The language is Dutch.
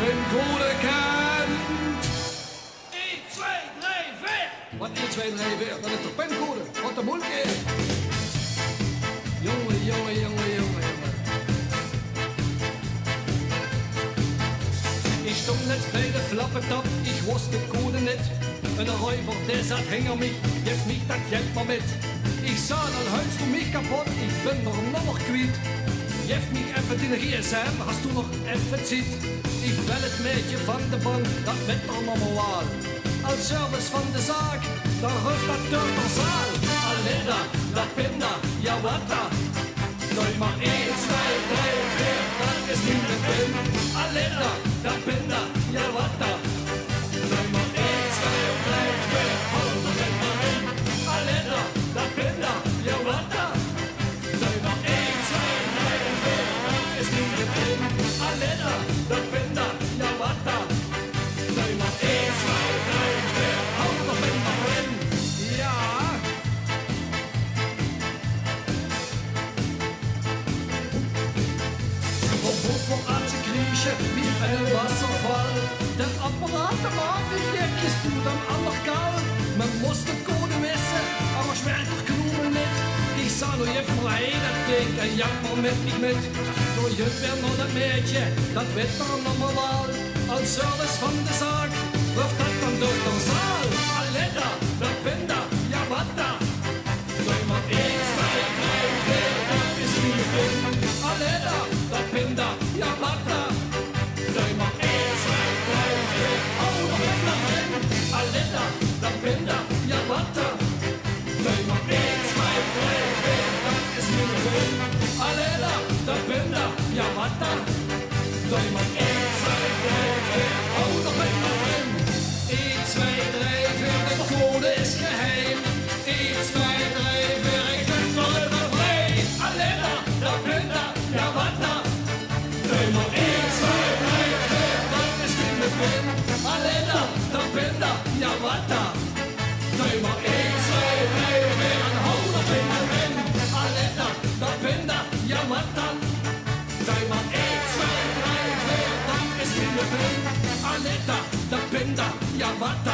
pincode kent. 1, 2, 3, 4. Wat 1, 2, 3, 4? Dat is de pincode. Wat de moeilijk is. Jongen. Ich stond net bij de flappetap, ich wusste de code nicht. Ein Räuber, der sagt, hänger mich, gib mich das Geld mal mit. Ich sah, dann hältst du mich kaputt, ich bin doch noch quiet. Gib mich even den GSM, hast du noch even Zeit? Ich will het mädje van de bank, dat wird doch normaal. Als service van de zaak, dan ruft dat door de zaal. Aleda, dat pinda, ja wat da? Doe maar 1, 2, 3, 4, dat is niet de pin. Aleda, dat pinda, ja wat da? Doe maar 1, 2, 3, 4, hou er met maar in. Aleda, dat pinda, ja wat da? Doe maar 1, 2, 3, 4, dat is niet de pin. Aleda, dat pinda, ja wat da? Doe maar 1, 2, 3, 4, hou er met maar in. Ja. Wie ein Wasserfall. Der Apparat, der war nicht wirklich gut am Allergall. Man muss den Code wissen, aber schwer doch Knummel nicht. Ich sah nur even maar heen, dat ding, en jammer met mich mit. Zo jut weer nog dat meidje, dat weet dan allemaal wel. Als service van de zaak, ruft dat dan door de zaal. Aleda, dat pinda, ja wat da? Doe maar 1, 2, 3, 4, dat is wie je bent. Aleda, dat pinda, ja wat da? Doe maar 1, 2, 3, 4, hou er met naar in. Aleda, dat pinda, ja wat da? Doe maar 1, 2, 3, 4, dat is wie je bent. Aleda, dat pinda, ja wat da? Doe maar 1, 2, 3, 4, hou er met naar in. 1, 2, 3, 4, de code is geheim. 1, 2, 3, 4, ik ben wel even vrij. Aleda, dat pinda, ja wat da? Doe maar 1, 2, 3, 4, dat is wie je bent. Aleda, dat pinda, ja wat da? Doe maar 1, 2, 3, 4, en hou er met naar in. Aleda, dat pinda, ja wat da? Doe maar 1, 2, 3, 4, dat is wie je bent. Aleda, dat pinda, ja wat da?